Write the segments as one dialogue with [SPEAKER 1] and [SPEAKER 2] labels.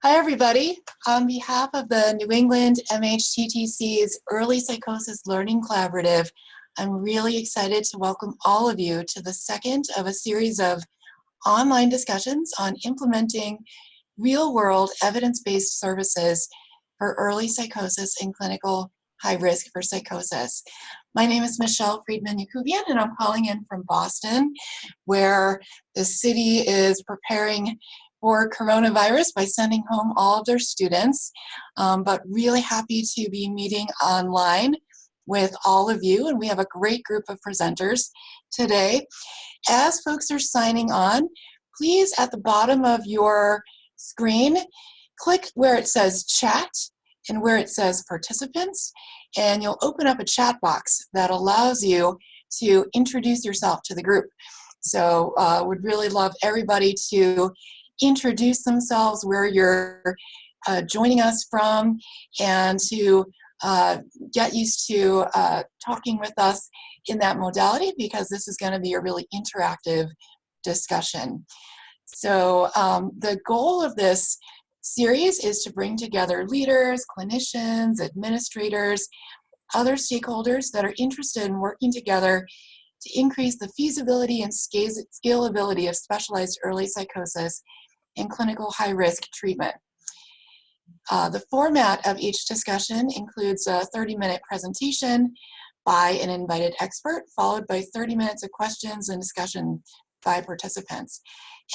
[SPEAKER 1] Hi, everybody. On behalf of the New England MHTTC's Early Psychosis Learning Collaborative, I'm really excited to welcome all of you to the second of a series of online discussions on implementing real-world evidence-based services for early psychosis and clinical high risk for psychosis. My name is Michelle Friedman-Yakubian, and I'm calling in from Boston, where the city is preparing for coronavirus by sending home all of their students, but really happy to be meeting online with all of you, and we have a great group of presenters today. As folks are signing on, please at the bottom of your screen, click where it says chat and where it says participants, and you'll open up a chat box that allows you to introduce yourself to the group. So would really love everybody to introduce themselves, where you're joining us from, and to get used to talking with us in that modality, because this is going to be a really interactive discussion. So the goal of this series is to bring together leaders, clinicians, administrators, other stakeholders that are interested in working together to increase the feasibility and scalability of specialized early psychosis and clinical high-risk treatment. The format of each discussion includes a 30-minute presentation by an invited expert, followed by 30 minutes of questions and discussion by participants.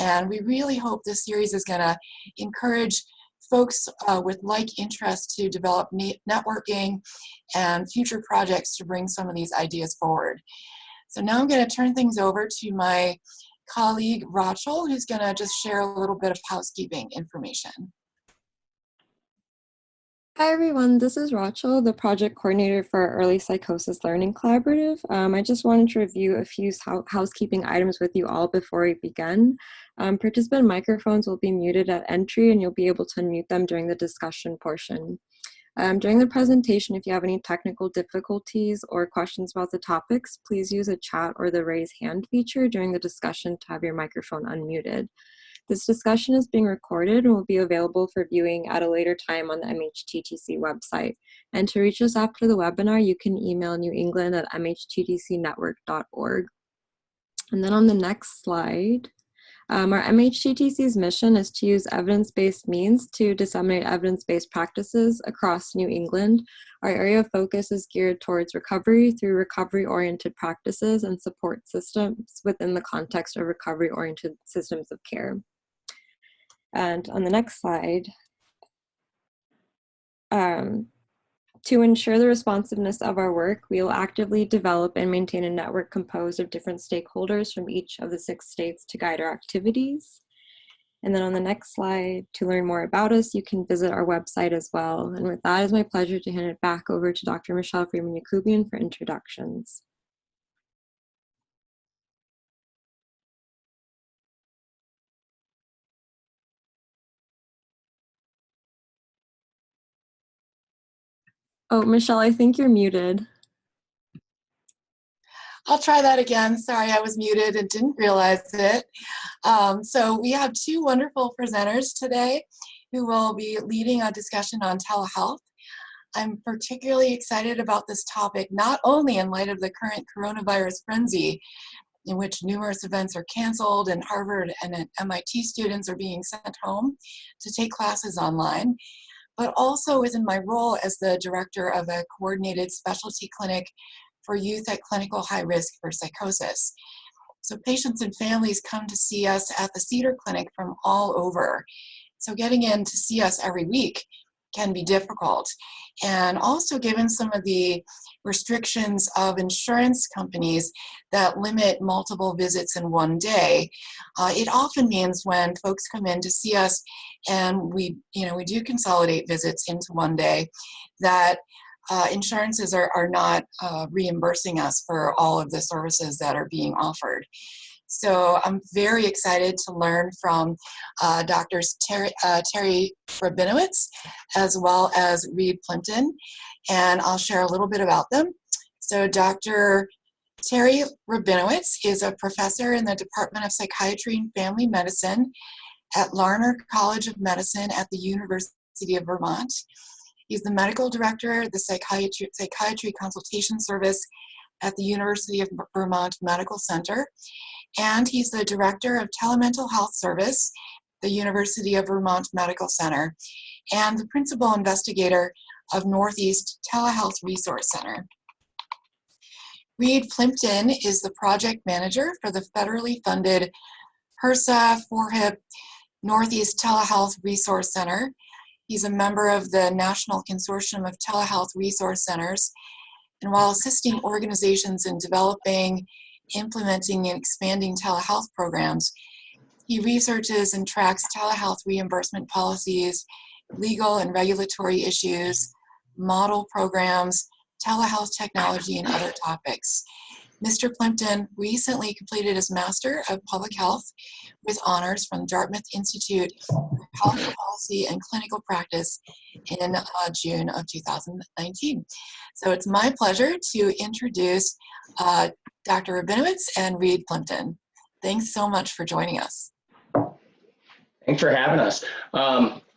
[SPEAKER 1] And we really hope this series is going to encourage folks with like interests to develop networking and future projects to bring some of these ideas forward. So now I'm going to turn things over to my colleague Rachel, who's going to just share a little bit of housekeeping information.
[SPEAKER 2] Hi everyone, this is Rachel, the project coordinator for our Early Psychosis Learning Collaborative. I just wanted to review a few housekeeping items with you all before we begin. Participant microphones will be muted at entry, and you'll be able to unmute them during the discussion portion. During the presentation, if you have any technical difficulties or questions about the topics, please use a chat or the raise hand feature during the discussion to have your microphone unmuted. This discussion is being recorded and will be available for viewing at a later time on the MHTTC website. And to reach us after the webinar, you can email newengland@mhttcnetwork.org. And then on the next slide, our MHTTC's mission is to use evidence-based means to disseminate evidence-based practices across New England. Our area of focus is geared towards recovery through recovery-oriented practices and support systems within the context of recovery-oriented systems of care. And on the next slide, to ensure the responsiveness of our work, we will actively develop and maintain a network composed of different stakeholders from each of the 6 states to guide our activities. And then on the next slide, to learn more about us, you can visit our website as well. And with that, it's my pleasure to hand it back over to Dr. Michelle Friedman-Yakubian for introductions. Oh, Michelle, I think you're muted.
[SPEAKER 1] I'll try that again. Sorry, I was muted and didn't realize it. So we have 2 wonderful presenters today who will be leading a discussion on telehealth. I'm particularly excited about this topic, not only in light of the current coronavirus frenzy, in which numerous events are canceled and Harvard and MIT students are being sent home to take classes online, but also within my role as the director of a coordinated specialty clinic for youth at clinical high risk for psychosis. So patients and families come to see us at the Cedar Clinic from all over. So getting in to see us every week can be difficult. And also, given some of the restrictions of insurance companies that limit multiple visits in one day, it often means when folks come in to see us and we do consolidate visits into one day, that insurances are not reimbursing us for all of the services that are being offered. So I'm very excited to learn from Drs. Terry Rabinowitz as well as Reid Plimpton, and I'll share a little bit about them. So Dr. Terry Rabinowitz is a professor in the Department of Psychiatry and Family Medicine at Larner College of Medicine at the University of Vermont. He's the medical director of the Psychiatry Consultation Service at the University of Vermont Medical Center, and he's the director of TeleMental Health Service, the University of Vermont Medical Center, and the principal investigator of Northeast Telehealth Resource Center. Reid Plimpton is the project manager for the federally funded HRSA 4HIP Northeast Telehealth Resource Center. He's a member of the National Consortium of Telehealth Resource Centers, and while assisting organizations in developing, implementing, and expanding telehealth programs, he researches and tracks telehealth reimbursement policies, legal and regulatory issues, model programs, telehealth technology, and other topics. Mr. Plimpton recently completed his Master of Public Health with honors from Dartmouth Institute for Health Policy and Clinical Practice in June of 2019. So it's my pleasure to introduce Dr. Rabinowitz and Reid Plimpton. Thanks so much for joining us.
[SPEAKER 3] Thanks for having us.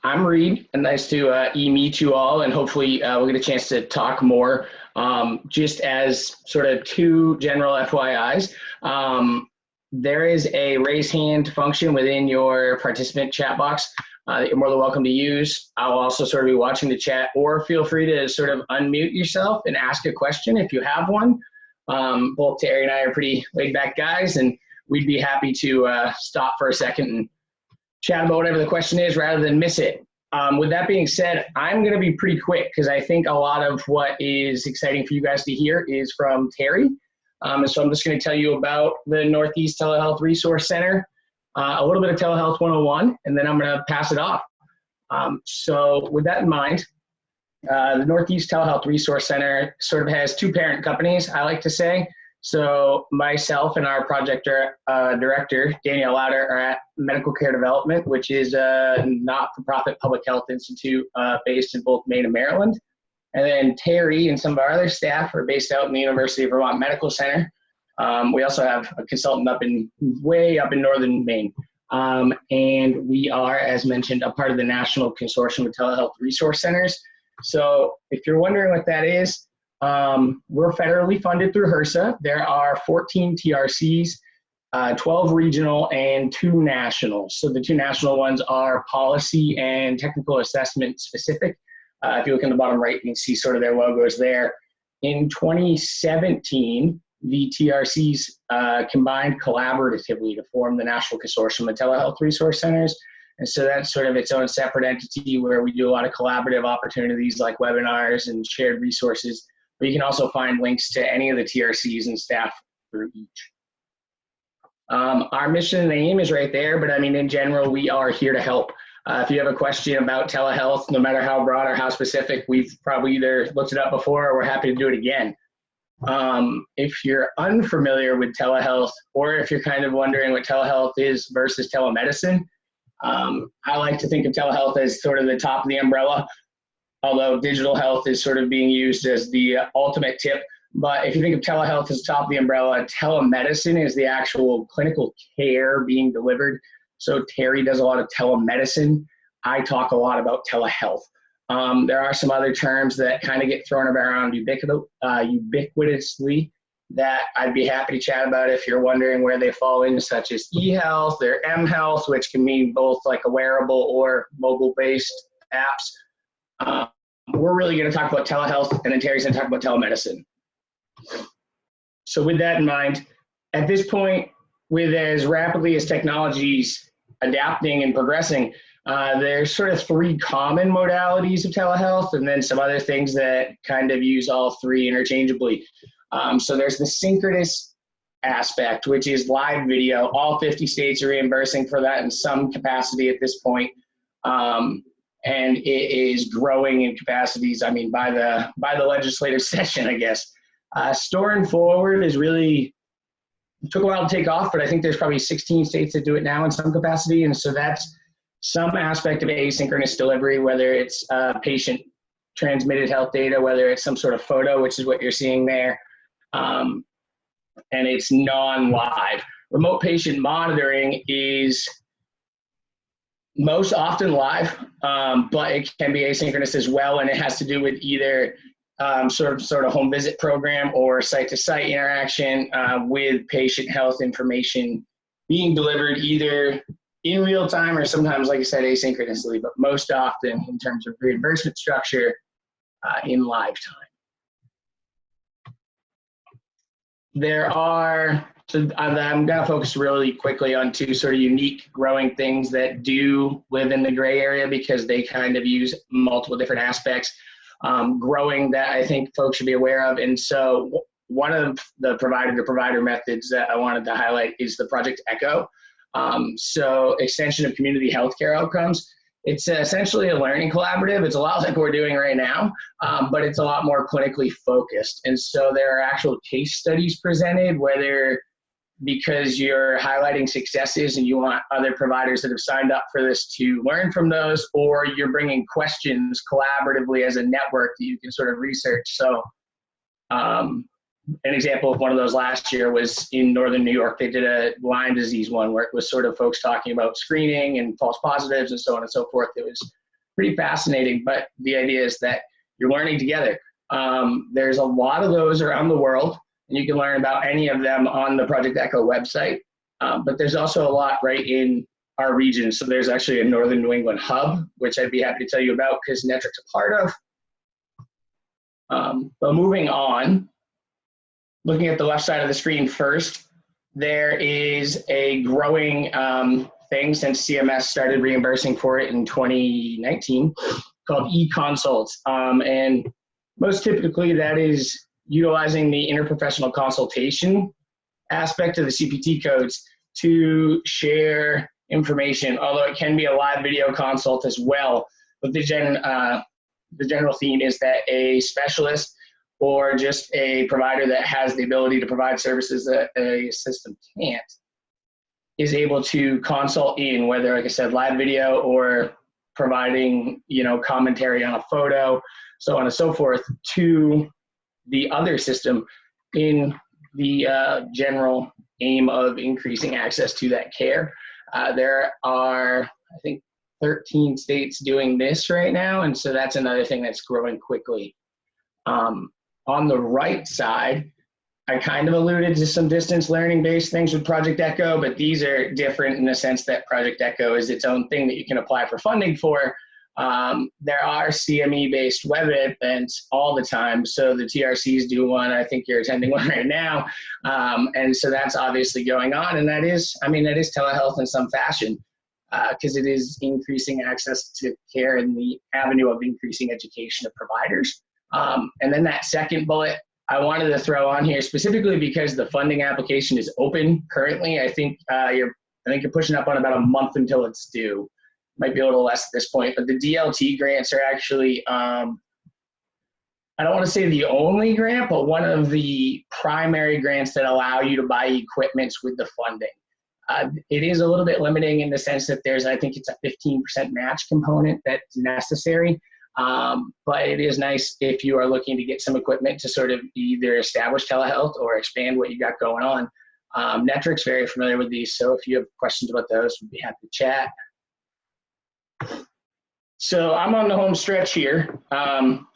[SPEAKER 3] I'm Reid, and nice to meet you all, and hopefully we'll get a chance to talk more. Just as sort of two general FYIs, there is a raise hand function within your participant chat box that you're more than welcome to use. I'll also sort of be watching the chat, or feel free to sort of unmute yourself and ask a question if you have one. Both Terry and I are pretty laid back guys, and we'd be happy to stop for a second and chat about whatever the question is rather than miss it. With that being said, I'm going to be pretty quick because I think a lot of what is exciting for you guys to hear is from Terry. And so I'm just going to tell you about the Northeast Telehealth Resource Center, a little bit of Telehealth 101, and then I'm going to pass it off. So with that in mind, the Northeast Telehealth Resource Center sort of has two parent companies, I like to say. So myself and our project director, Danielle Lauder, are at Medical Care Development, which is a not-for-profit public health institute based in both Maine and Maryland. And then Terry and some of our other staff are based out in the University of Vermont Medical Center. We also have a consultant way up in northern Maine. And we are, as mentioned, a part of the National Consortium of Telehealth Resource Centers. So if you're wondering what that is, we're federally funded through HRSA. There are 14 TRCs, 12 regional, and 2 national. So the 2 national ones are policy and technical assessment specific. If you look in the bottom right, you can see sort of their logos there. In 2017, the TRCs combined collaboratively to form the National Consortium of Telehealth Resource Centers. And so that's sort of its own separate entity where we do a lot of collaborative opportunities like webinars and shared resources. But you can also find links to any of the TRCs and staff through each. Our mission and aim is right there, but I mean, in general, we are here to help. If you have a question about telehealth, no matter how broad or how specific, we've probably either looked it up before or we're happy to do it again. If you're unfamiliar with telehealth, or if you're kind of wondering what telehealth is versus telemedicine, I like to think of telehealth as sort of the top of the umbrella, although digital health is sort of being used as the ultimate tip. But if you think of telehealth as top of the umbrella, telemedicine is the actual clinical care being delivered. So Terry does a lot of telemedicine. I talk a lot about telehealth. There are some other terms that kind of get thrown around ubiquitously that I'd be happy to chat about if you're wondering where they fall in, such as e-health or m-health, which can mean both like a wearable or mobile-based apps. We're really going to talk about telehealth, and then Terry's going to talk about telemedicine. So with that in mind, at this point, with as rapidly as technology's adapting and progressing, there's sort of 3 common modalities of telehealth, and then some other things that kind of use all 3 interchangeably. So there's the synchronous aspect, which is live video. All 50 states are reimbursing for that in some capacity at this point. And it is growing in capacities, I mean, by the legislative session, I guess. Store and forward is really, it took a while to take off, but I think there's probably 16 states that do it now in some capacity. And so that's some aspect of asynchronous delivery, whether it's patient transmitted health data, whether it's some sort of photo, which is what you're seeing there, and it's non-live. Remote patient monitoring is most often live, but it can be asynchronous as well, and it has to do with either sort of home visit program or site-to-site interaction with patient health information being delivered either in real time or sometimes, like I said, asynchronously, but most often in terms of reimbursement structure in live time. I'm going to focus really quickly on two sort of unique growing things that do live in the gray area because they kind of use multiple different aspects growing that I think folks should be aware of. And so one of the provider-to-provider methods that I wanted to highlight is the Project Echo. So extension of community healthcare outcomes. It's essentially a learning collaborative. It's a lot like we're doing right now, but it's a lot more clinically focused. And so there are actual case studies presented, whether because you're highlighting successes and you want other providers that have signed up for this to learn from those, or you're bringing questions collaboratively as a network that you can sort of research. So an example of one of those last year was in Northern New York. They did a Lyme disease one where it was sort of folks talking about screening and false positives and so on and so forth. It was pretty fascinating, but the idea is that you're learning together. There's a lot of those around the world, and you can learn about any of them on the Project Echo website. But there's also a lot right in our region. So there's actually a Northern New England hub, which I'd be happy to tell you about because Netric's a part of. But moving on, looking at the left side of the screen first, there is a growing thing since CMS started reimbursing for it in 2019 called e-consults. And most typically that is utilizing the interprofessional consultation aspect of the CPT codes to share information, although it can be a live video consult as well. But the general theme is that a specialist or just a provider that has the ability to provide services that a system can't is able to consult in, whether, like I said, live video or providing, commentary on a photo, so on and so forth, to the other system in the general aim of increasing access to that care. There are, I think, 13 states doing this right now, and so that's another thing that's growing quickly. On the right side, I kind of alluded to some distance learning based things with Project Echo, but these are different in the sense that Project Echo is its own thing that you can apply for funding for. There are CME based web events all the time. So the TRCs do one, I think you're attending one right now. And so that's obviously going on. And that is telehealth in some fashion because it is increasing access to care in the avenue of increasing education of providers. And then that second bullet I wanted to throw on here specifically because the funding application is open currently. I think you're pushing up on about a month until it's due. Might be a little less at this point, but the DLT grants are actually, I don't want to say the only grant, but one of the primary grants that allow you to buy equipments with the funding. It is a little bit limiting in the sense that I think it's a 15% match component that's necessary. But it is nice if you are looking to get some equipment to sort of either establish telehealth or expand what you got going on. Netric's very familiar with these, so if you have questions about those, we'd be happy to chat. So I'm on the home stretch here.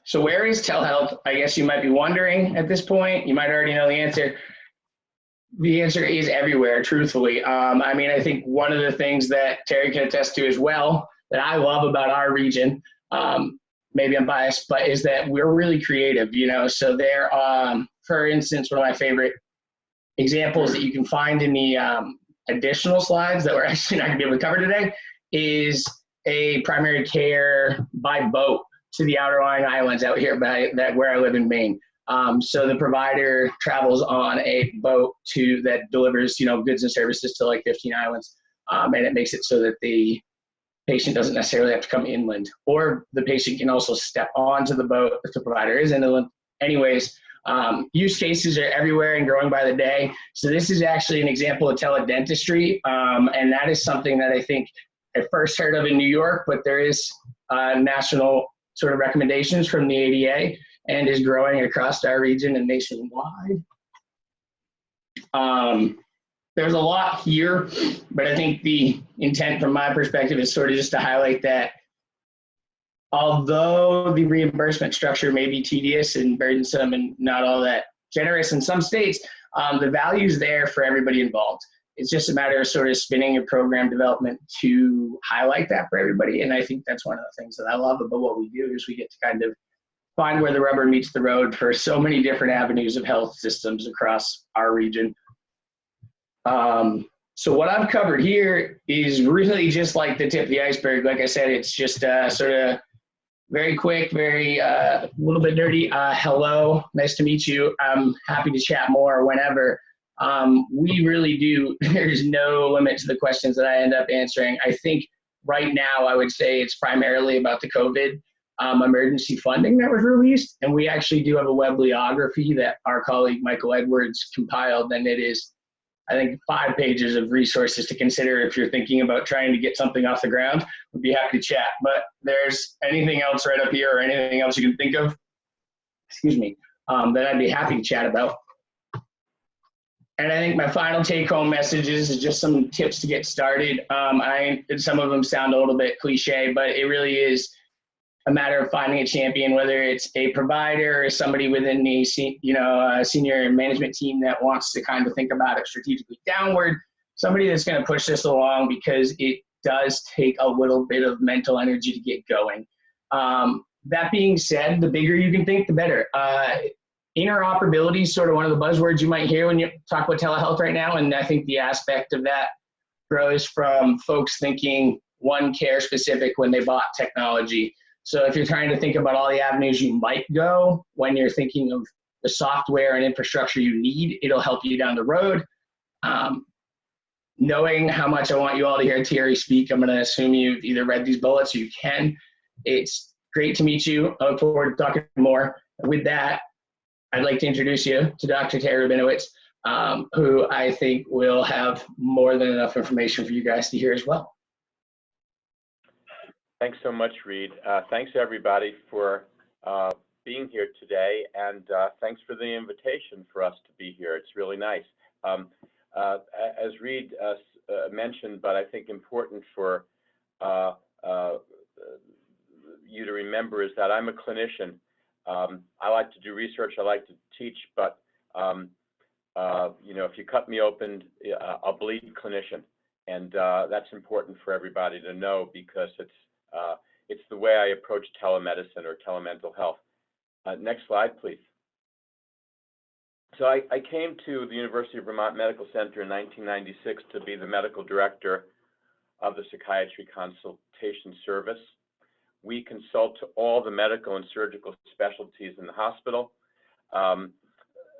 [SPEAKER 3] So where is telehealth? I guess you might be wondering at this point. You might already know the answer. The answer is everywhere, truthfully. I think one of the things that Terry can attest to as well that I love about our region, maybe I'm biased, but is that we're really creative, so there, for instance, one of my favorite examples that you can find in the additional slides that we're actually not gonna be able to cover today is a primary care by boat to the outer lying islands out here where I live in Maine. So the provider travels on a boat that delivers, goods and services to like 15 islands. And it makes it so that the patient doesn't necessarily have to come inland, or the patient can also step onto the boat if the provider is inland. Anyways, use cases are everywhere and growing by the day. So this is actually an example of teledentistry. And that is something that I think I first heard of in New York, but there is national sort of recommendations from the ADA and is growing across our region and nationwide. there's a lot here, but I think the intent from my perspective is sort of just to highlight that although the reimbursement structure may be tedious and burdensome and not all that generous in some states, the value is there for everybody involved. It's just a matter of sort of spinning your program development to highlight that for everybody. And I think that's one of the things that I love about what we do is we get to kind of find where the rubber meets the road for so many different avenues of health systems across our region. So what I've covered here is really just like the tip of the iceberg. Like I said, it's just sort of very quick, very a little bit dirty. Hello, nice to meet you. I'm happy to chat more whenever. We really do, there's no limit to the questions that I end up answering. I think right now I would say it's primarily about the COVID emergency funding that was released. And we actually do have a webliography that our colleague Michael Edwards compiled, and it is, I think, 5 pages of resources to consider if you're thinking about trying to get something off the ground. We'd be happy to chat. But there's anything else right up here or anything else you can think of, excuse me, that I'd be happy to chat about. And I think my final take-home messages is just some tips to get started. Some of them sound a little bit cliche, but it really is a matter of finding a champion, whether it's a provider or somebody within the senior management team that wants to kind of think about it strategically downward, somebody that's going to push this along, because it does take a little bit of mental energy to get going. That being said, the bigger you can think, the better. Interoperability is sort of one of the buzzwords you might hear when you talk about telehealth right now, and I think the aspect of that grows from folks thinking one care specific when they bought technology. So if you're trying to think about all the avenues you might go when you're thinking of the software and infrastructure you need, it'll help you down the road. Knowing how much I want you all to hear Terry speak, I'm going to assume you've either read these bullets or you can. It's great to meet you. I look forward to talking more. With that, I'd like to introduce you to Dr. Terry Rabinowitz, who I think will have more than enough information for you guys to hear as well.
[SPEAKER 4] Thanks so much, Reid. Thanks everybody for being here today, and thanks for the invitation for us to be here. It's really nice. As Reid mentioned, but I think important for you to remember, is that I'm a clinician. I like to do research, I like to teach, but if you cut me open, I'll bleed clinician. And that's important for everybody to know, because it's the way I approach telemedicine or telemental health. Next slide, please. So I came to the University of Vermont Medical Center in 1996 to be the medical director of the Psychiatry Consultation Service. We consult to all the medical and surgical specialties in the hospital.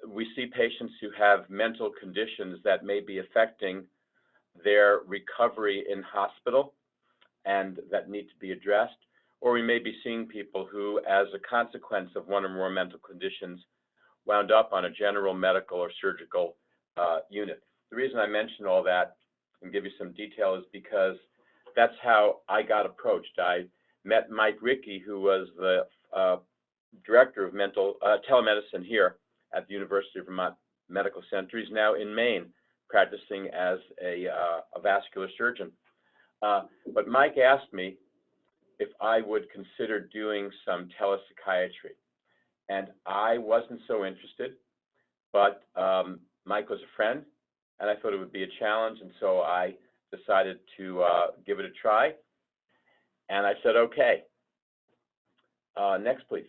[SPEAKER 4] We see patients who have mental conditions that may be affecting their recovery in hospital and that need to be addressed, or we may be seeing people who, as a consequence of one or more mental conditions, wound up on a general medical or surgical unit. The reason I mention all that and give you some detail is because that's how I got approached. I met Mike Rickey, who was the director of telemedicine here at the University of Vermont Medical Center. He's now in Maine, practicing as a vascular surgeon. But Mike asked me if I would consider doing some telepsychiatry. And I wasn't so interested, but Mike was a friend, and I thought it would be a challenge, and so I decided to give it a try. And I said, okay. Next, please.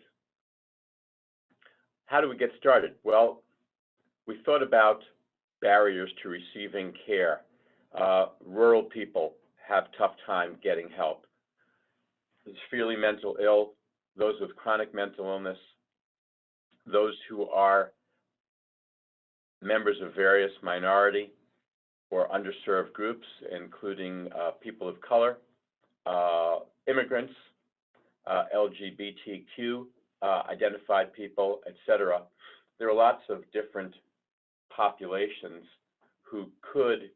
[SPEAKER 4] How do we get started? Well, we thought about barriers to receiving care. Rural people have tough time getting help. The severely mental ill, those with chronic mental illness, those who are members of various minority or underserved groups, including people of color, immigrants, LGBTQ identified people, etc. There are lots of different populations who could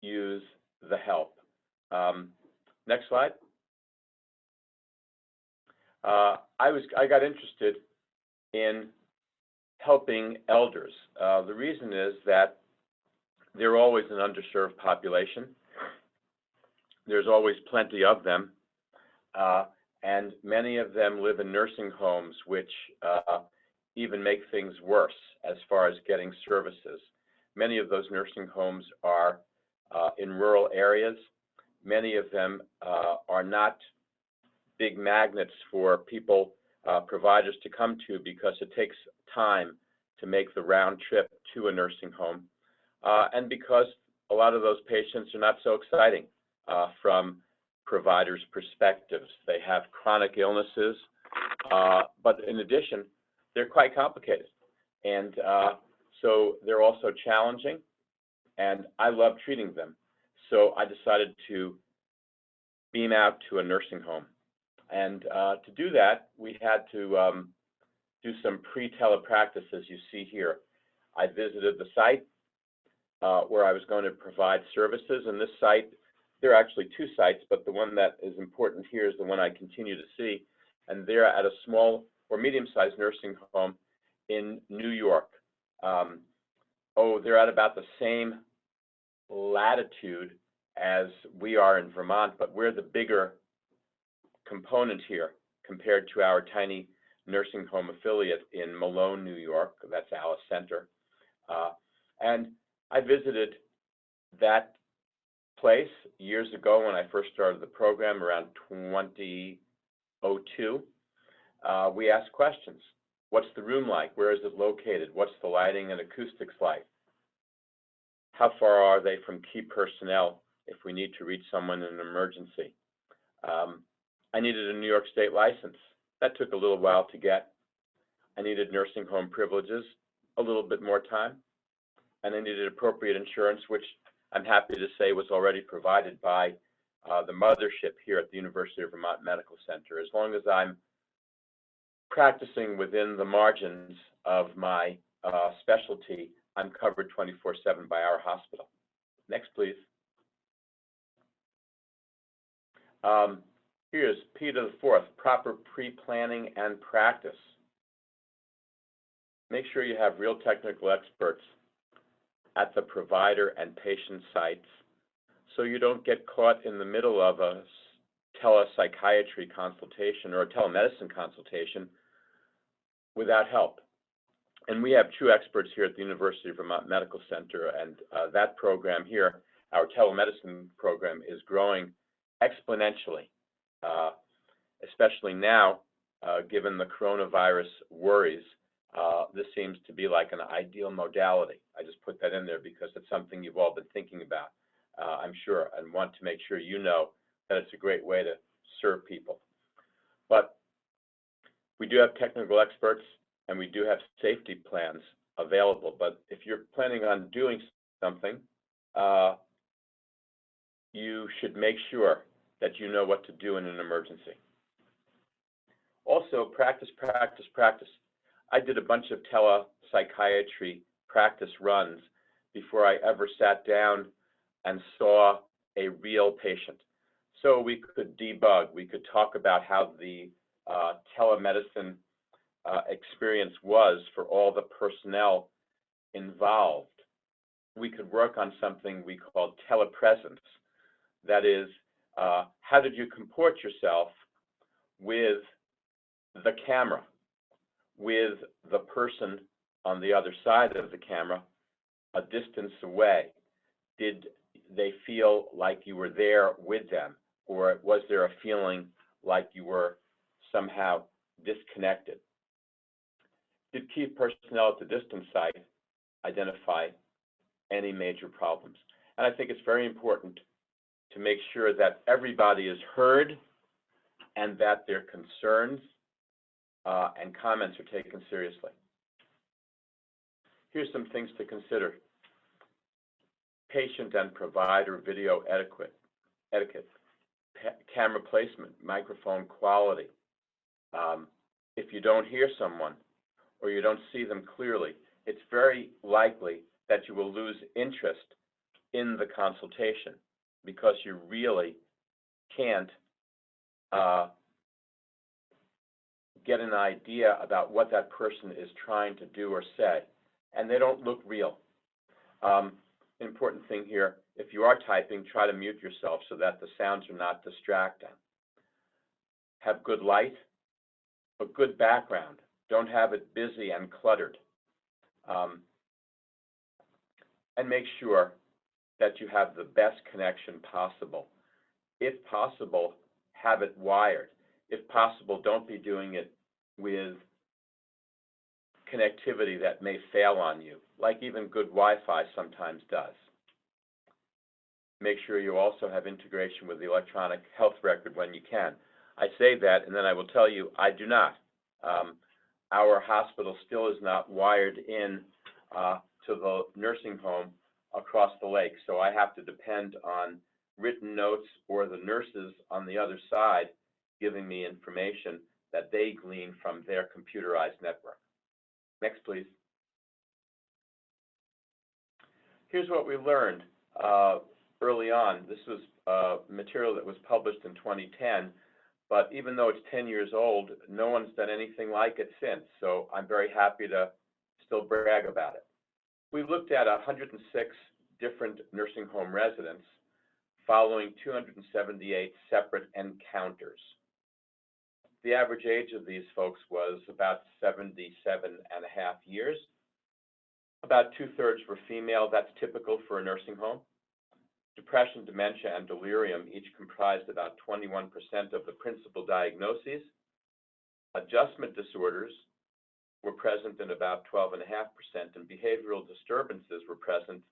[SPEAKER 4] use the help. Next slide. I got interested in helping elders. The reason is that they're always an underserved population. There's always plenty of them, and many of them live in nursing homes, which even make things worse as far as getting services. Many of those nursing homes are in rural areas. Many of them are not big magnets for people, providers to come to, because it takes time to make the round trip to a nursing home, and because a lot of those patients are not so exciting from providers' perspectives. They have chronic illnesses, but in addition, they're quite complicated, and so they're also challenging, and I love treating them. So I decided to beam out to a nursing home. And to do that, we had to do some pre-telepractice, as you see here. I visited the site where I was going to provide services, and this site, there are actually two sites, but the one that is important here is the one I continue to see, and they're at a small or medium-sized nursing home in New York. They're at about the same latitude as we are in Vermont, but we're the bigger component here compared to our tiny nursing home affiliate in Malone, New York. That's Alice Center. And I visited that place years ago when I first started the program around 2002. We asked questions. What's the room like? Where is it located? What's the lighting and acoustics like? How far are they from key personnel if we need to reach someone in an emergency? I needed a New York State license. That took a little while to get. I needed nursing home privileges, a little bit more time. And I needed appropriate insurance, which I'm happy to say was already provided by the mothership here at the University of Vermont Medical Center. As long as I'm practicing within the margins of my specialty, I'm covered 24/7 by our hospital. Next, please. Here's P to the fourth, proper pre-planning and practice. Make sure you have real technical experts at the provider and patient sites so you don't get caught in the middle of a telepsychiatry consultation or a telemedicine consultation without help. And we have true experts here at the University of Vermont Medical Center, and that program here, our telemedicine program, is growing exponentially, especially now, given the coronavirus worries. This seems to be like an ideal modality. I just put that in there because it's something you've all been thinking about, I'm sure, and want to make sure you know that it's a great way to serve people. But we do have technical experts and we do have safety plans available. But if you're planning on doing something, you should make sure that you know what to do in an emergency. Also, practice, practice, practice. I did a bunch of telepsychiatry practice runs before I ever sat down and saw a real patient. So we could debug, we could talk about how the telemedicine experience was for all the personnel involved. We could work on something we call telepresence. That is, how did you comport yourself with the camera, with the person on the other side of the camera, a distance away? Did they feel like you were there with them, or was there a feeling like you were somehow disconnected? Did key personnel at the distance site identify any major problems? And I think it's very important to make sure that everybody is heard and that their concerns and comments are taken seriously. Here's some things to consider. Patient and provider video etiquette, camera placement, microphone quality. If you don't hear someone or you don't see them clearly, it's very likely that you will lose interest in the consultation because you really can't get an idea about what that person is trying to do or say, and they don't look real. important thing here, if you are typing, try to mute yourself so that the sounds are not distracting. Have good light, a good background. Don't have it busy and cluttered. And make sure that you have the best connection possible. If possible, have it wired. If possible, don't be doing it with connectivity that may fail on you, like even good Wi-Fi sometimes does. Make sure you also have integration with the electronic health record when you can. I say that, and then I will tell you, I do not. Our hospital still is not wired in to the nursing home across the lake, so I have to depend on written notes or the nurses on the other side giving me information that they glean from their computerized network. Next, please. Here's what we learned early on. This was material that was published in 2010, but even though it's 10 years old, no one's done anything like it since, so I'm very happy to still brag about it. We looked at 106 different nursing home residents following 278 separate encounters. The average age of these folks was about 77.5 years. About 2/3 were female. That's typical for a nursing home. Depression, dementia, and delirium each comprised about 21% of the principal diagnoses. Adjustment disorders were present in about 12.5%, and behavioral disturbances were present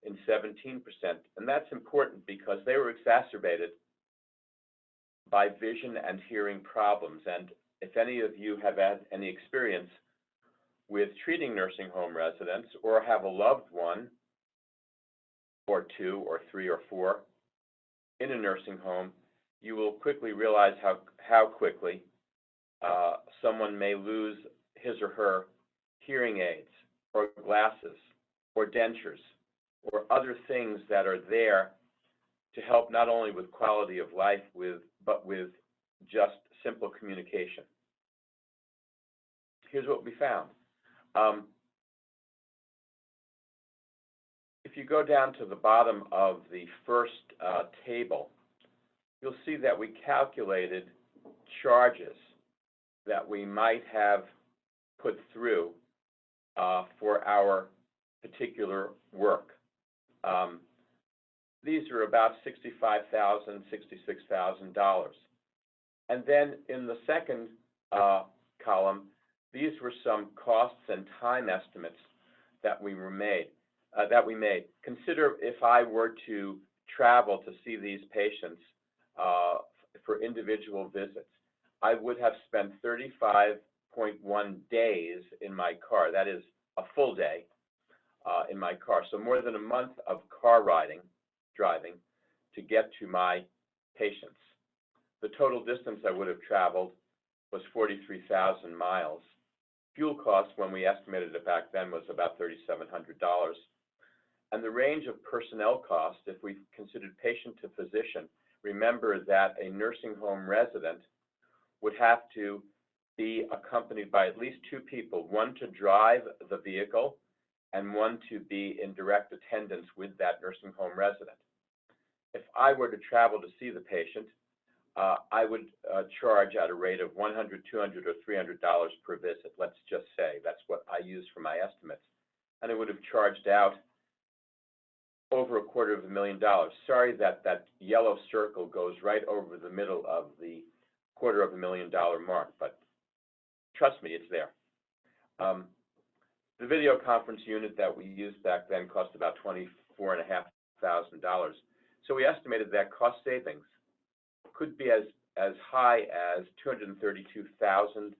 [SPEAKER 4] in 17%. And that's important because they were exacerbated by vision and hearing problems. And if any of you have had any experience with treating nursing home residents or have a loved one or two or three or four in a nursing home, you will quickly realize how quickly someone may lose his or her hearing aids or glasses or dentures or other things that are there to help not only with quality of life, but with just simple communication. Here's what we found. If you go down to the bottom of the first table, you'll see that we calculated charges that we might have put through for our particular work. These are about $65,000, $66,000. And then in the second column, these were some costs and time estimates that we made. Consider if I were to travel to see these patients for individual visits, I would have spent 35.1 days in my car. That is a full day in my car. So more than a month of car driving to get to my patients. The total distance I would have traveled was 43,000 miles. Fuel costs, when we estimated it back then, was about $3,700. And the range of personnel costs, if we considered patient to physician, remember that a nursing home resident would have to be accompanied by at least two people, one to drive the vehicle and one to be in direct attendance with that nursing home resident. If I were to travel to see the patient, I would charge at a rate of $100, $200, or $300 per visit. Let's just say that's what I used for my estimates. And I would have charged out over $250,000. Sorry that that yellow circle goes right over the middle of the $250,000 mark, but trust me, it's there. The video conference unit that we used back then cost about $24,500. So we estimated that cost savings could be as high as $232,000.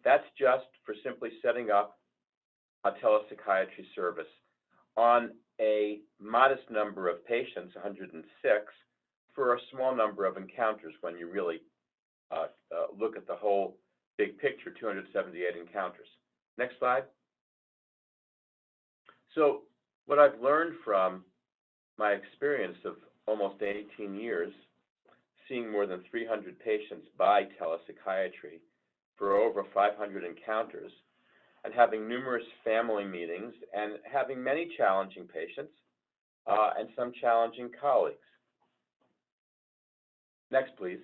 [SPEAKER 4] That's just for simply setting up a telepsychiatry service on a modest number of patients, 106, for a small number of encounters. When you really look at the whole big picture, 278 encounters. Next slide. So what I've learned from my experience of almost 18 years, seeing more than 300 patients by telepsychiatry for over 500 encounters, and having numerous family meetings and having many challenging patients and some challenging colleagues. Next, please.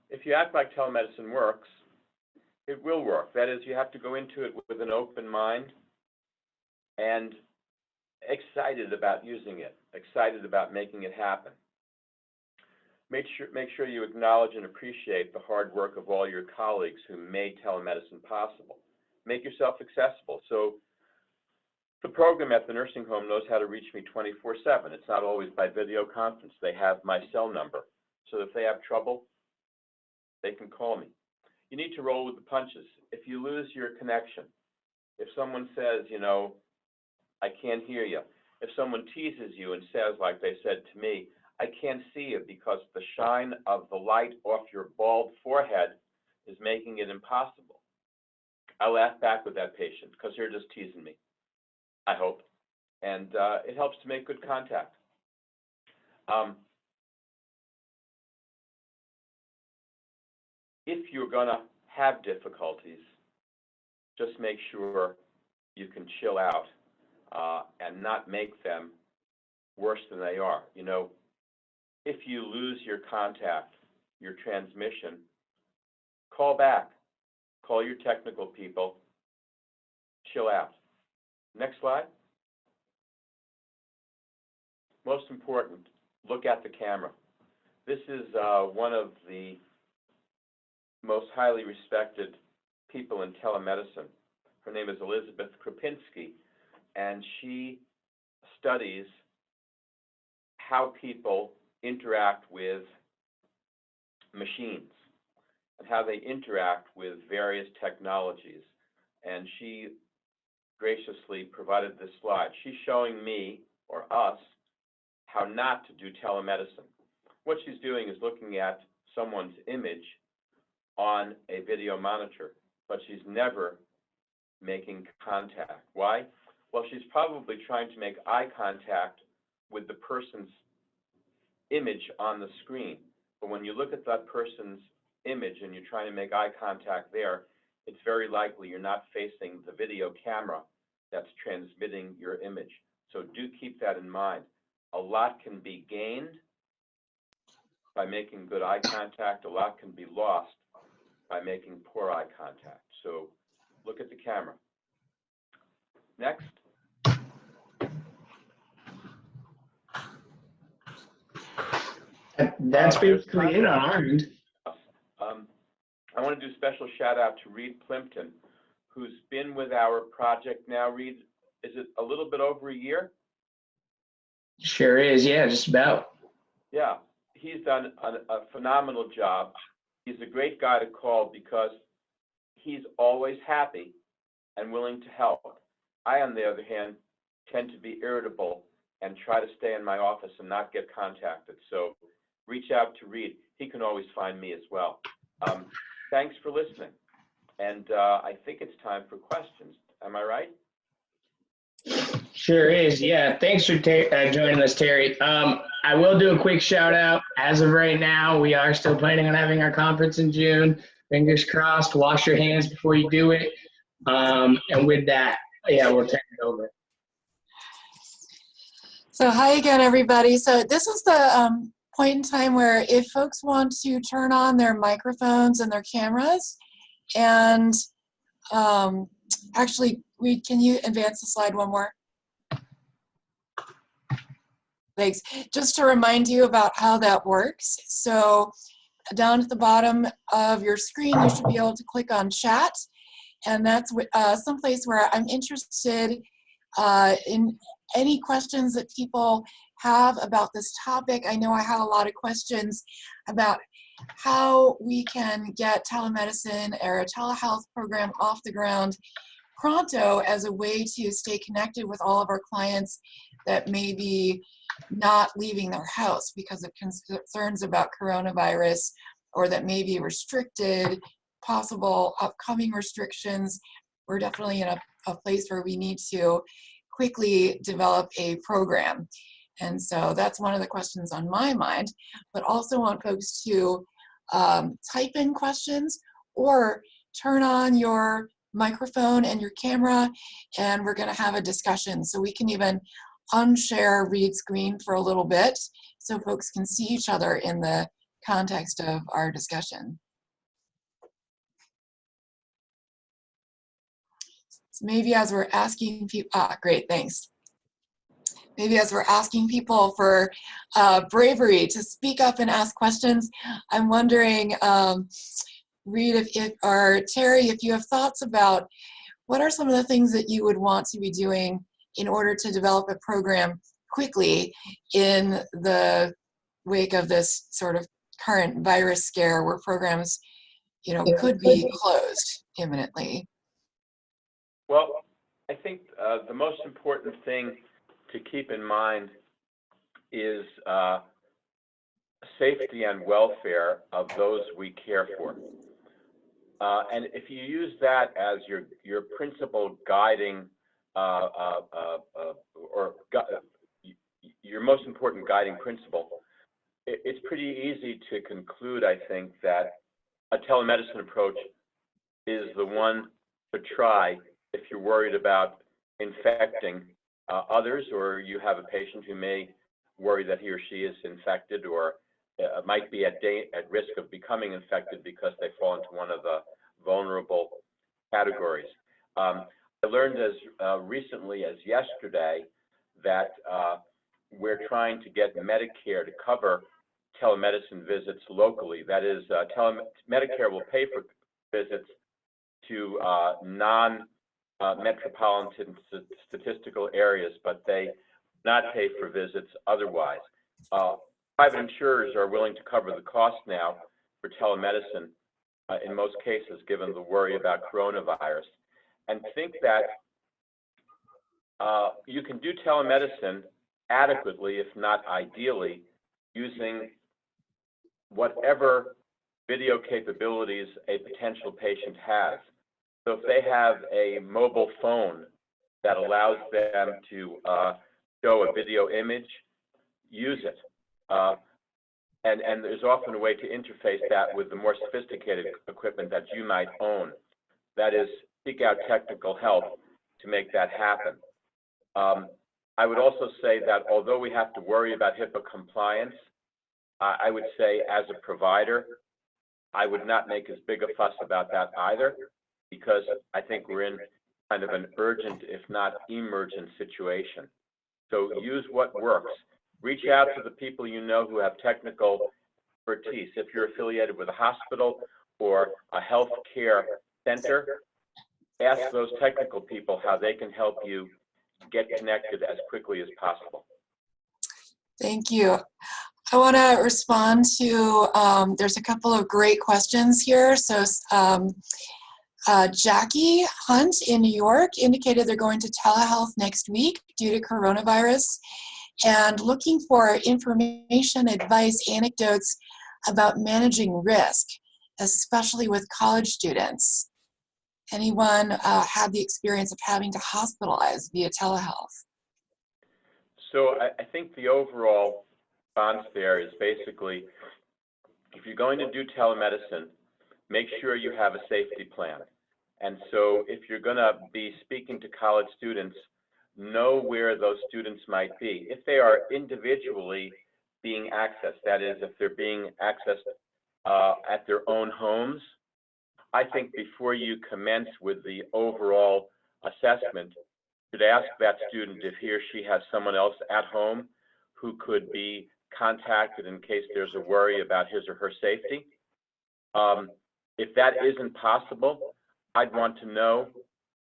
[SPEAKER 4] If you act like telemedicine works, it will work. That is, you have to go into it with an open mind and excited about using it, excited about making it happen. Make sure you acknowledge and appreciate the hard work of all your colleagues who made telemedicine possible. Make yourself accessible. So the program at the nursing home knows how to reach me 24/7. It's not always by video conference. They have my cell number. So if they have trouble, they can call me. You need to roll with the punches. If you lose your connection, if someone says, you know, I can't hear you, if someone teases you and says, like they said to me, I can't see you because the shine of the light off your bald forehead is making it impossible, I laugh back with that patient because they're just teasing me, I hope. And it helps to make good contact. If you're going to have difficulties, just make sure you can chill out and not make them worse than they are. You know, if you lose your contact, your transmission, call back, call your technical people, chill out. Next slide. Most important, look at the camera. This is one of the most highly respected people in telemedicine. Her name is Elizabeth Krupinski, and she studies how people interact with machines and how they interact with various technologies. And she graciously provided this slide. She's showing me, or us, how not to do telemedicine. What she's doing is looking at someone's image on a video monitor, but she's never making contact. Why? Well, she's probably trying to make eye contact with the person's image on the screen. But when you look at that person's image and you're trying to make eye contact there, it's very likely you're not facing the video camera that's transmitting your image. So do keep that in mind. A lot can be gained by making good eye contact. A lot can be lost by making poor eye contact. So look at the camera. Next.
[SPEAKER 3] That's basically it on our end.
[SPEAKER 4] I want to do a special shout out to Reid Plimpton, who's been with our project now. Reid, is it a little bit over a year?
[SPEAKER 3] Sure is, yeah, just about.
[SPEAKER 4] Yeah, he's done a phenomenal job. He's a great guy to call because he's always happy and willing to help. I, on the other hand, tend to be irritable and try to stay in my office and not get contacted. So reach out to Reid. He can always find me as well. Thanks for listening. And I think it's time for questions. Am I right?
[SPEAKER 3] Sure is, yeah. Thanks for joining us, Terry. I will do a quick shout out. As of right now, we are still planning on having our conference in June. Fingers crossed. Wash your hands before you do it. And with that, yeah, we'll turn it over.
[SPEAKER 1] So hi again, everybody. So this is the point in time where if folks want to turn on their microphones and their cameras, and actually, Reid, can you advance the slide one more? Thanks. Just to remind you about how that works. So down at the bottom of your screen, you should be able to click on chat. And that's someplace where I'm interested in any questions that people have about this topic. I know I had a lot of questions about how we can get telemedicine or a telehealth program off the ground pronto as a way to stay connected with all of our clients that may be not leaving their house because of concerns about coronavirus, or that may be restricted, possible upcoming restrictions. We're definitely in a place where we need to quickly develop a program. And so that's one of the questions on my mind, but also want folks to type in questions or turn on your microphone and your camera, and we're going to have a discussion. So we can even unshare Reid's screen for a little bit so folks can see each other in the context of our discussion. So maybe as we're asking people, great, thanks. Maybe as we're asking people for bravery to speak up and ask questions, I'm wondering, Reid, or Terry, if you have thoughts about what are some of the things that you would want to be doing in order to develop a program quickly in the wake of this sort of current virus scare where programs, could be closed imminently?
[SPEAKER 4] Well, I think the most important thing to keep in mind is safety and welfare of those we care for. And if you use that as your principal guiding your most important guiding principle, it's pretty easy to conclude, I think, that a telemedicine approach is the one to try if you're worried about infecting others, or you have a patient who may worry that he or she is infected, or might be at risk of becoming infected because they fall into one of the vulnerable categories. I learned as recently as yesterday that we're trying to get Medicare to cover telemedicine visits locally. That is, Medicare will pay for visits to non-metropolitan statistical areas, but they not pay for visits otherwise. Private insurers are willing to cover the cost now for telemedicine in most cases, given the worry about coronavirus, and think that you can do telemedicine adequately, if not ideally, using whatever video capabilities a potential patient has. So if they have a mobile phone that allows them to show a video image, use it. And there's often a way to interface that with the more sophisticated equipment that you might own. That is, seek out technical help to make that happen. I would also say that although we have to worry about HIPAA compliance, I would say as a provider, I would not make as big a fuss about that either, because I think we're in kind of an urgent, if not emergent situation. So use what works. Reach out to the people you know who have technical expertise. If you're affiliated with a hospital or a health care center, ask those technical people how they can help you get connected as quickly as possible.
[SPEAKER 1] Thank you. I want to respond to, there's a couple of great questions here. So Jackie Hunt in New York indicated they're going to telehealth next week due to coronavirus and looking for information, advice, anecdotes about managing risk, especially with college students. Anyone had the experience of having to hospitalize via telehealth?
[SPEAKER 4] So I think the overall response there is basically, if you're going to do telemedicine, make sure you have a safety plan. And so if you're going to be speaking to college students, know where those students might be. If they are individually being accessed, that is, if they're being accessed at their own homes, I think before you commence with the overall assessment, you should ask that student if he or she has someone else at home who could be contacted in case there's a worry about his or her safety. If that isn't possible, I'd want to know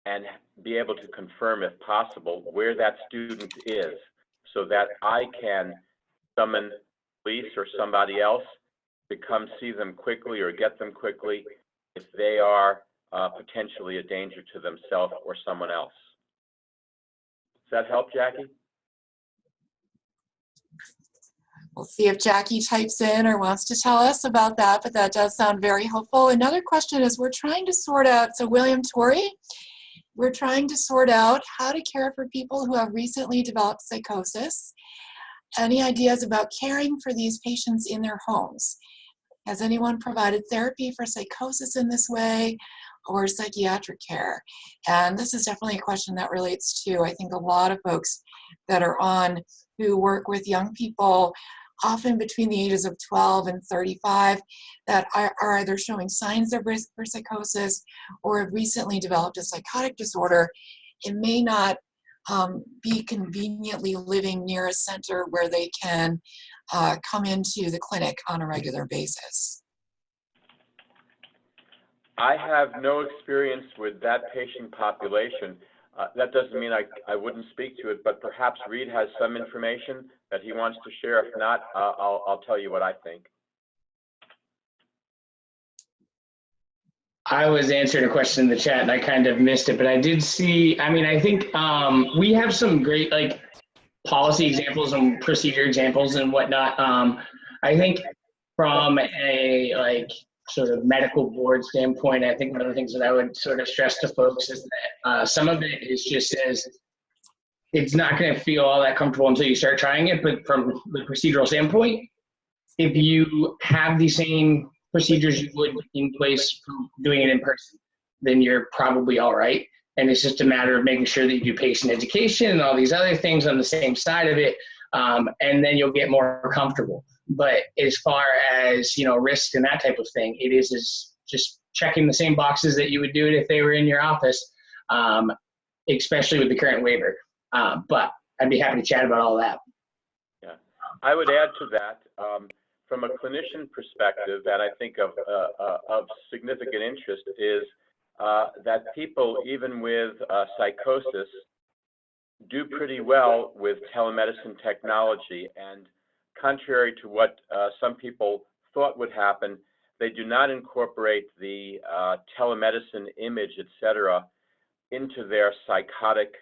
[SPEAKER 4] and be able to confirm, if possible, where that student is so that I can summon police or somebody else to come see them quickly or get them quickly if they are potentially a danger to themselves or someone else. Does that help, Jackie?
[SPEAKER 1] We'll see if Jackie types in or wants to tell us about that, but that does sound very helpful. Another question is we're trying to sort out, so William Torrey, we're trying to sort out how to care for people who have recently developed psychosis. Any ideas about caring for these patients in their homes? Has anyone provided therapy for psychosis in this way, or psychiatric care? And this is definitely a question that relates to, I think, a lot of folks that are on who work with young people, often between the ages of 12 and 35, that are either showing signs of risk for psychosis or have recently developed a psychotic disorder. It may not be conveniently living near a center where they can come into the clinic on a regular basis.
[SPEAKER 4] I have no experience with that patient population. That doesn't mean I wouldn't speak to it, but perhaps Reid has some information that he wants to share. If not, I'll tell you what I think.
[SPEAKER 3] I was answering a question in the chat and I kind of missed it, but I did see, I mean, I think we have some great like policy examples and procedure examples and whatnot. I think from a like sort of medical board standpoint, I think one of the things that I would sort of stress to folks is that some of it is just as it's not going to feel all that comfortable until you start trying it. But from the procedural standpoint, if you have the same procedures you would in place for doing it in person, then you're probably all right. And it's just a matter of making sure that you do patient education and all these other things on the same side of it, and then you'll get more comfortable. But as far as, you know, risk and that type of thing, it is just checking the same boxes that you would do it if they were in your office, especially with the current waiver. But I'd be happy to chat about all that.
[SPEAKER 4] Yeah, I would add to that, from a clinician perspective, and I think of significant interest is that people, even with psychosis, do pretty well with telemedicine technology. And contrary to what some people thought would happen, they do not incorporate the telemedicine image, et cetera, into their psychotic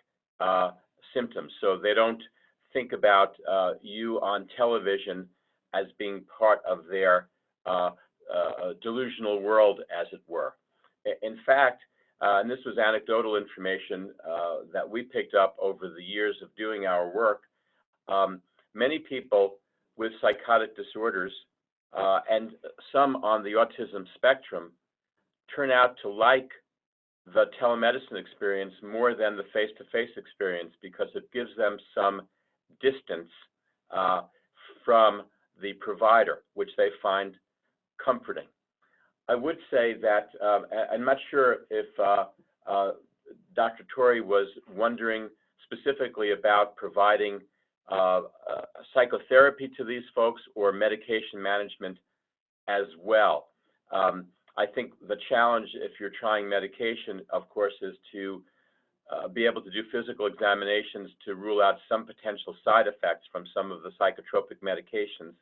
[SPEAKER 4] symptoms. So they don't think about you on television as being part of their delusional world, as it were. In fact, and this was anecdotal information that we picked up over the years of doing our work, many people with psychotic disorders and some on the autism spectrum turn out to like the telemedicine experience more than the face-to-face experience because it gives them some distance from the provider, which they find comforting. I would say that I'm not sure if Dr. Torrey was wondering specifically about providing psychotherapy to these folks or medication management as well. I think the challenge, if you're trying medication, of course, is to be able to do physical examinations to rule out some potential side effects from some of the psychotropic medications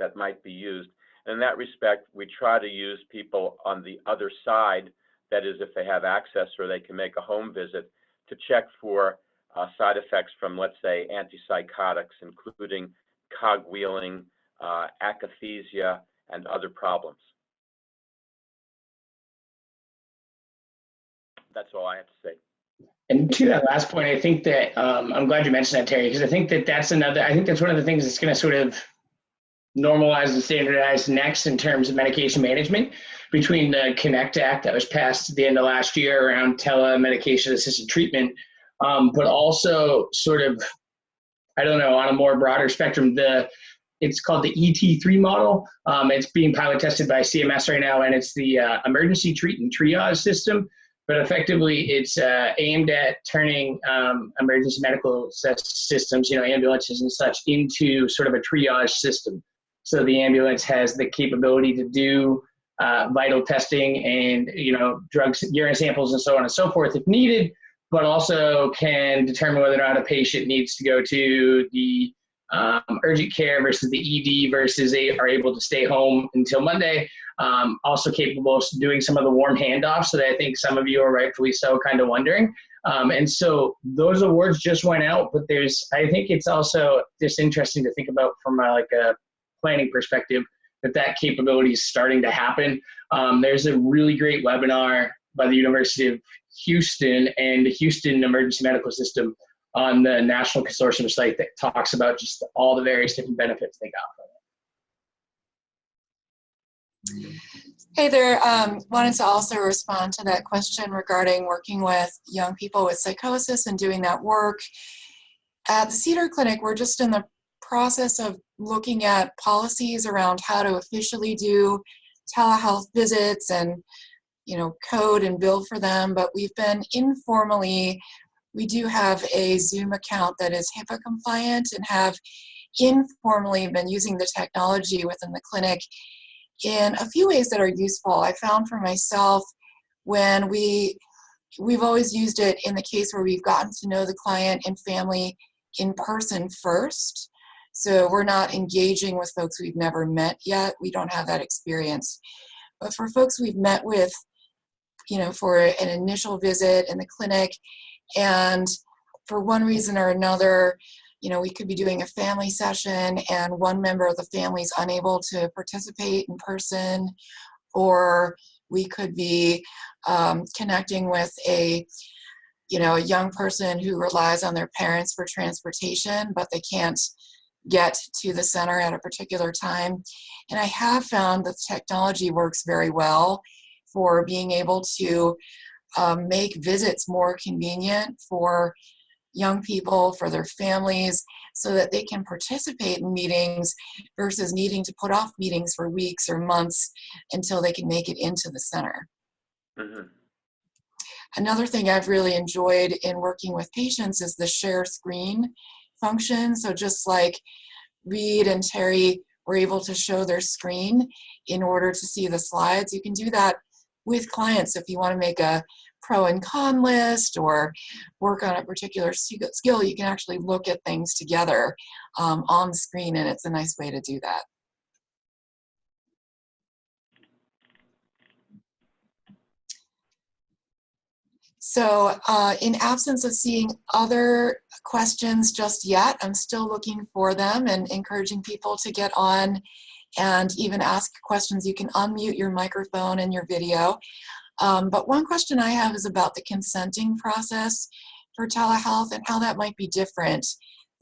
[SPEAKER 4] that might be used. And in that respect, we try to use people on the other side, that is, if they have access or they can make a home visit, to check for side effects from, let's say, antipsychotics, including cogwheeling, akathisia, and other problems. That's all I have to say.
[SPEAKER 3] And to that last point, I think that I'm glad you mentioned that, Terry, because I think that that's another, I think that's one of the things that's going to sort of normalize and standardize next in terms of medication management between the CONNECT Act that was passed at the end of last year around telemedication assisted treatment, but also sort of, I don't know, on a more broader spectrum, it's called the ET3 model. It's being pilot tested by CMS right now, and it's the emergency treat and triage system. But effectively, it's aimed at turning emergency medical systems, you know, ambulances and such, into sort of a triage system. So the ambulance has the capability to do vital testing and, you know, drugs, urine samples, and so on and so forth if needed, but also can determine whether or not a patient needs to go to the urgent care versus the ED versus they are able to stay home until Monday. Also capable of doing some of the warm handoffs that I think some of you are rightfully so kind of wondering. And so those awards just went out, but I think it's also just interesting to think about from like a planning perspective that capability is starting to happen. There's a really great webinar by the University of Houston and the Houston Emergency Medical System on the National Consortium site that talks about just all the various different benefits they got from
[SPEAKER 1] Hey there, wanted to also respond to that question regarding working with young people with psychosis and doing that work. At the Cedar Clinic, we're just in the process of looking at policies around how to officially do telehealth visits and, code and bill for them, but we've been informally, we do have a Zoom account that is HIPAA compliant and have informally been using the technology within the clinic in a few ways that are useful. I found for myself when we've always used it in the case where we've gotten to know the client and family in person first. So we're not engaging with folks we've never met yet. We don't have that experience. But for folks we've met with, for an initial visit in the clinic, and for one reason or another, we could be doing a family session and one member of the family is unable to participate in person, or we could be connecting with a young person who relies on their parents for transportation, but they can't get to the center at a particular time. And I have found that technology works very well for being able to make visits more convenient for young people, for their families, so that they can participate in meetings versus needing to put off meetings for weeks or months until they can make it into the center.
[SPEAKER 4] Mm-hmm.
[SPEAKER 1] Another thing I've really enjoyed in working with patients is the share screen function. So just like Reid and Terry were able to show their screen in order to see the slides, you can do that with clients if you want to make a pro and con list or work on a particular skill. You can actually look at things together on the screen, and it's a nice way to do that. So in absence of seeing other questions just yet, I'm still looking for them and encouraging people to get on and even ask questions. You can unmute your microphone and your video. But one question I have is about the consenting process for telehealth and how that might be different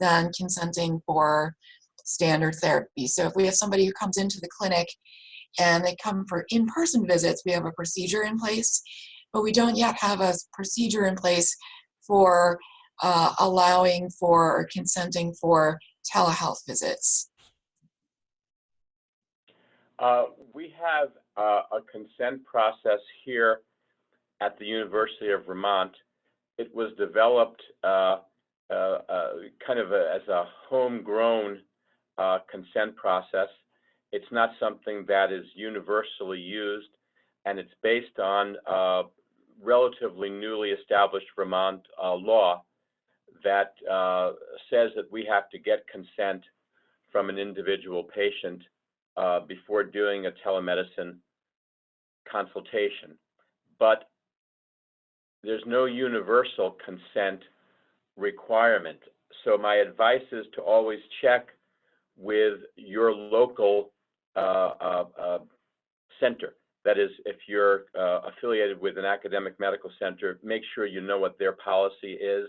[SPEAKER 1] than consenting for standard therapy. So if we have somebody who comes into the clinic and they come for in-person visits, we have a procedure in place, but we don't yet have a procedure in place for allowing for or consenting for telehealth visits.
[SPEAKER 4] We have a consent process here at the University of Vermont. It was developed kind of as a homegrown consent process. It's not something that is universally used, and it's based on relatively newly established Vermont law that says that we have to get consent from an individual patient before doing a telemedicine consultation. But there's no universal consent requirement. So my advice is to always check with your local center. That is, if you're affiliated with an academic medical center, make sure you know what their policy is.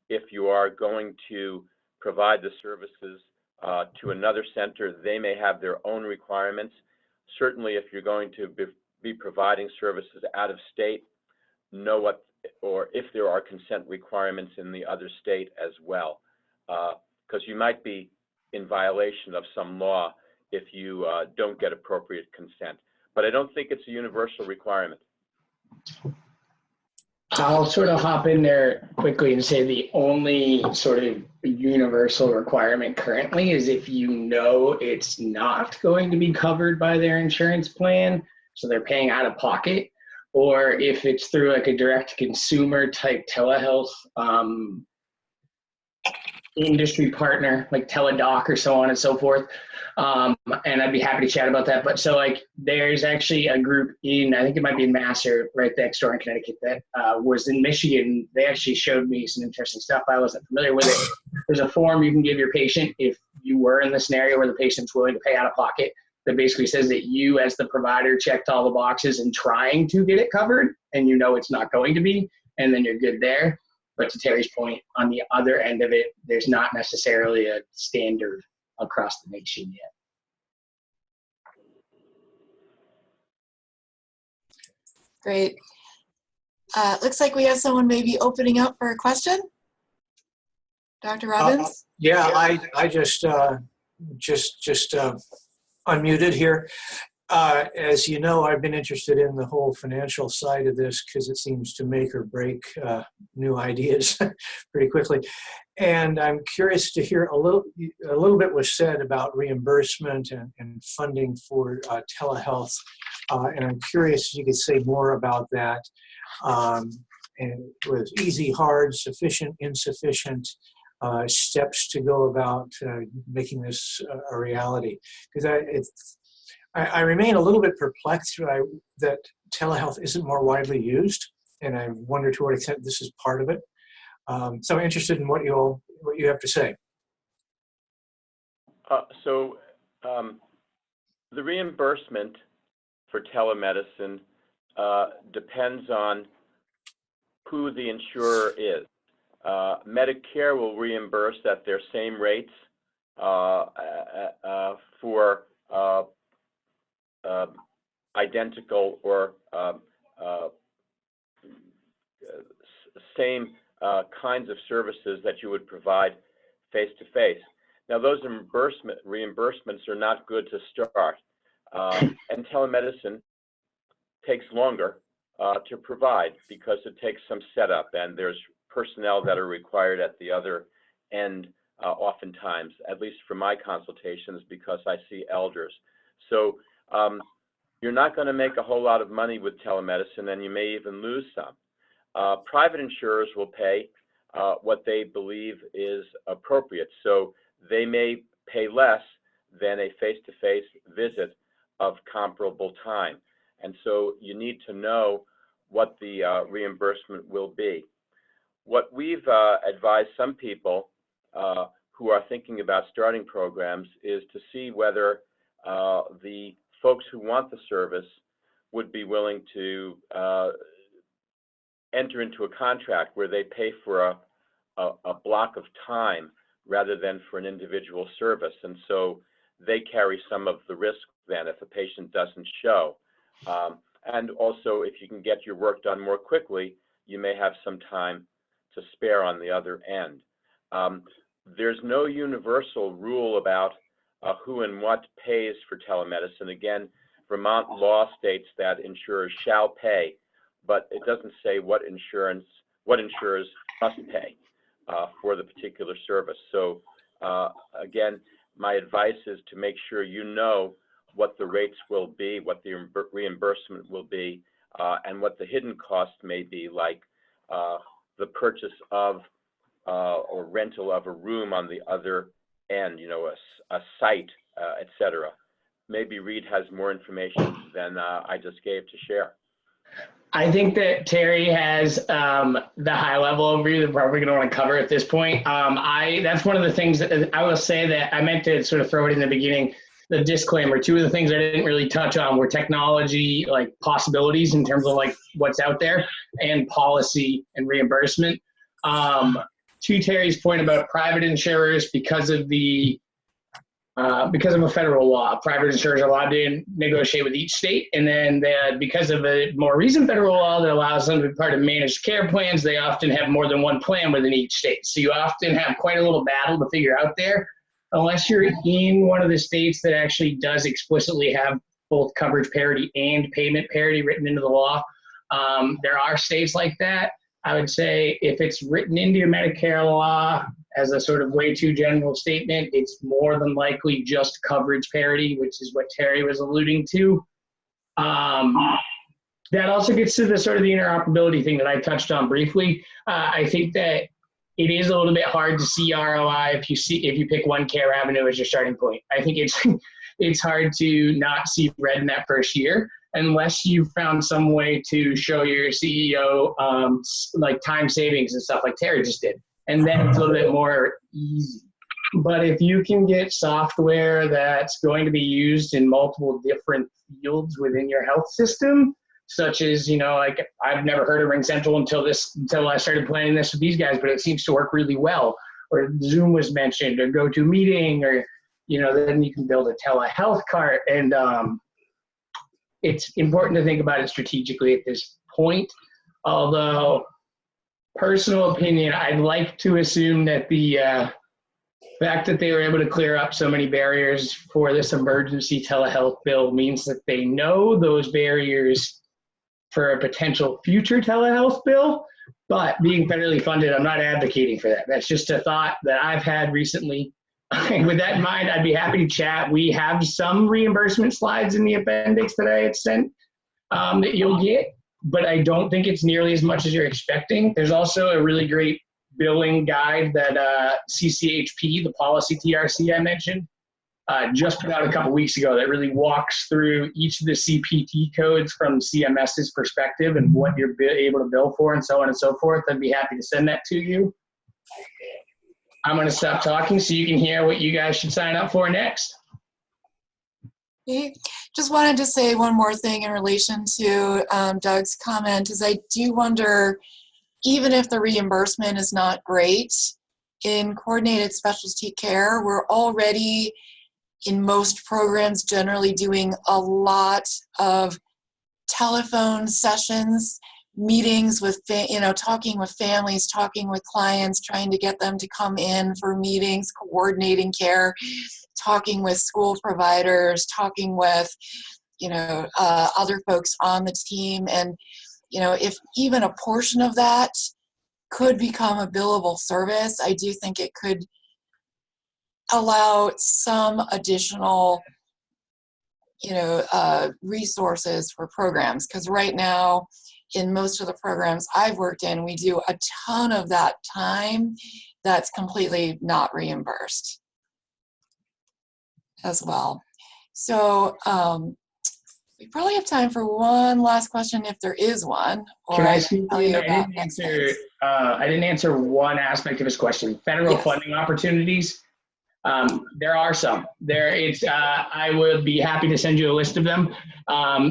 [SPEAKER 4] If you are going to provide the services to another center, they may have their own requirements. Certainly, if you're going to be providing services out of state, know what, or if there are consent requirements in the other state as well, because you might be in violation of some law if you don't get appropriate consent. But I don't think it's a universal requirement.
[SPEAKER 3] I'll sort of hop in there quickly and say the only sort of universal requirement currently is if you know it's not going to be covered by their insurance plan, so they're paying out of pocket, or if it's through like a direct consumer type telehealth industry partner like Teladoc or so on and so forth. And I'd be happy to chat about that. But so like there's actually a group in, I think it might be in Mass or right next door in Connecticut that was in Michigan. They actually showed me some interesting stuff. I wasn't familiar with it. There's a form you can give your patient if you were in the scenario where the patient's willing to pay out of pocket that basically says that you as the provider checked all the boxes in trying to get it covered and you know it's not going to be, and then you're good there. But to Terry's point, on the other end of it, there's not necessarily a standard across the nation yet.
[SPEAKER 1] Great. Looks like we have someone maybe opening up for a question. Dr. Robbins?
[SPEAKER 5] Yeah, I just unmuted here. As you know, I've been interested in the whole financial side of this because it seems to make or break new ideas pretty quickly. And I'm curious to hear a little bit was said about reimbursement and funding for telehealth. And I'm curious if you could say more about that. And with easy, hard, sufficient, insufficient, steps to go about making this a reality. Because I remain a little bit perplexed that telehealth isn't more widely used, and I wonder to what extent this is part of it. So I'm interested in what you have to say.
[SPEAKER 4] The reimbursement for telemedicine depends on who the insurer is. Medicare will reimburse at their same rates for identical or same kinds of services that you would provide face-to-face. Now, those reimbursements are not good to start, and telemedicine takes longer to provide because it takes some setup, and there's personnel that are required at the other end oftentimes, at least for my consultations, because I see elders. So you're not going to make a whole lot of money with telemedicine, and you may even lose some. Private insurers will pay what they believe is appropriate. So they may pay less than a face-to-face visit of comparable time. And so you need to know what the reimbursement will be. What we've advised some people who are thinking about starting programs is to see whether the folks who want the service would be willing to enter into a contract where they pay for a block of time rather than for an individual service. And so they carry some of the risk then if a patient doesn't show. And also, if you can get your work done more quickly, you may have some time to spare on the other end. There's no universal rule about who and what pays for telemedicine. Again, Vermont law states that insurers shall pay, but it doesn't say what insurers must pay for the particular service. So again, my advice is to make sure you know what the rates will be, what the reimbursement will be, and what the hidden cost may be, like the purchase of or rental of a room on the other end, you know, a site, etc. Maybe Reid has more information than I just gave to share.
[SPEAKER 3] I think that Terry has the high level overview that we're probably going to want to cover at this point. That's one of the things that I will say that I meant to sort of throw it in the beginning, the disclaimer. Two of the things I didn't really touch on were technology, like possibilities in terms of like what's out there, and policy and reimbursement. To Terry's point about private insurers, because of a federal law, private insurers are allowed to negotiate with each state, and then because of a more recent federal law that allows them to be part of managed care plans, they often have more than one plan within each state. So you often have quite a little battle to figure out there, unless you're in one of the states that actually does explicitly have both coverage parity and payment parity written into the law. There are states like that. I would say if it's written into your Medicare law as a sort of way too general statement, it's more than likely just coverage parity, which is what Terry was alluding to. That also gets to the sort of the interoperability thing that I touched on briefly. I think that it is a little bit hard to see ROI if you pick one care avenue as your starting point. I think it's hard to not see red in that first year, unless you found some way to show your CEO like time savings and stuff like Terry just did. And then it's a little bit more easy. But if you can get software that's going to be used in multiple different fields within your health system, such as, you know, like I've never heard of RingCentral until I started planning this with these guys, but it seems to work really well. Or Zoom was mentioned, or GoToMeeting, or, you know, then you can build a telehealth cart. And it's important to think about it strategically at this point. Although, personal opinion, I'd like to assume that the fact that they were able to clear up so many barriers for this emergency telehealth bill means that they know those barriers for a potential future telehealth bill. But being federally funded, I'm not advocating for that. That's just a thought that I've had recently. With that in mind, I'd be happy to chat. We have some reimbursement slides in the appendix that I had sent that you'll get, but I don't think it's nearly as much as you're expecting. There's also a really great billing guide that CCHP, the policy TRC I mentioned, just put out a couple weeks ago that really walks through each of the CPT codes from CMS's perspective and what you're able to bill for and so on and so forth. I'd be happy to send that to you. I'm going to stop talking so you can hear what you guys should sign up for next.
[SPEAKER 1] Okay. Just wanted to say one more thing in relation to Doug's comment is I do wonder, even if the reimbursement is not great, in coordinated specialty care, we're already in most programs generally doing a lot of telephone sessions, meetings with, talking with families, talking with clients, trying to get them to come in for meetings, coordinating care, talking with school providers, talking with, other folks on the team. And, if even a portion of that could become a billable service, I do think it could allow some additional resources for programs, because right now in most of the programs I've worked in, we do a ton of that time that's completely not reimbursed as well. So we probably have time for one last question if there is one. Or
[SPEAKER 3] Can I
[SPEAKER 1] I
[SPEAKER 3] speak
[SPEAKER 1] tell
[SPEAKER 3] in?
[SPEAKER 1] you
[SPEAKER 3] I
[SPEAKER 1] about
[SPEAKER 3] didn't
[SPEAKER 1] next
[SPEAKER 3] answer.
[SPEAKER 1] things.
[SPEAKER 3] I didn't answer one aspect of his question. Federal
[SPEAKER 1] Yes.
[SPEAKER 3] funding opportunities. There are some. I would be happy to send you a list of them.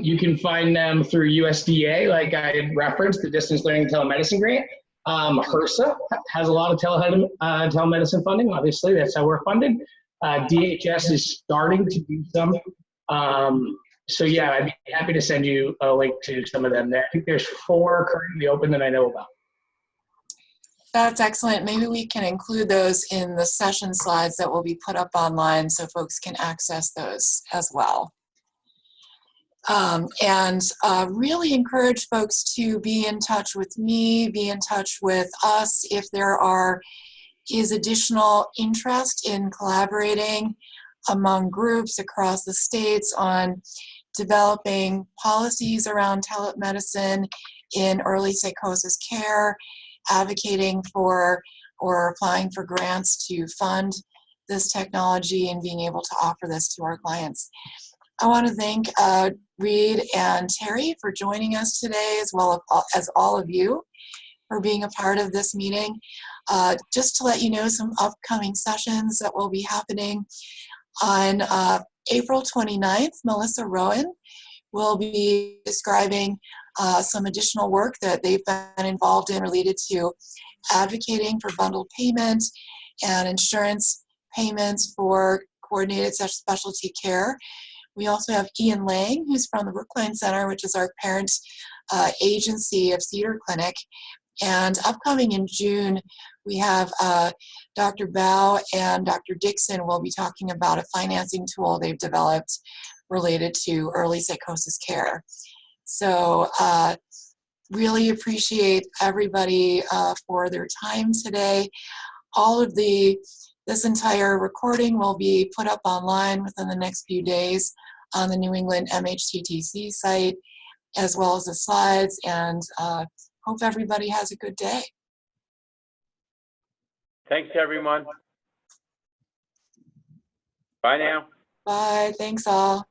[SPEAKER 3] You can find them through USDA, like I had referenced, the Distance Learning and Telemedicine Grant. HRSA has a lot of telemedicine funding. Obviously, that's how we're funded. DHS is starting to do some. So yeah, I'd be happy to send you a link to some of them there. I think there's 4 currently open that I know about.
[SPEAKER 1] That's excellent. Maybe we can include those in the session slides that will be put up online so folks can access those as well. And really encourage folks to be in touch with me, be in touch with us if there is additional interest in collaborating among groups across the states on developing policies around telemedicine in early psychosis care, advocating for or applying for grants to fund this technology and being able to offer this to our clients. I want to thank Reid and Terry for joining us today, as well as all of you for being a part of this meeting. Just to let you know some upcoming sessions that will be happening on April 29th, Melissa Rowan will be describing some additional work that they've been involved in related to advocating for bundled payment and insurance payments for coordinated specialty care. We also have Ian Lang, who's from the Brookline Center, which is our parent agency of Cedar Clinic. And upcoming in June, we have Dr. Bao and Dr. Dixon will be talking about a financing tool they've developed related to early psychosis care. So really appreciate everybody for their time today. All of this entire recording will be put up online within the next few days on the New England MHTTC site, as well as the slides, and hope everybody has a good day.
[SPEAKER 4] Thanks, everyone. Bye now.
[SPEAKER 1] Bye, thanks all.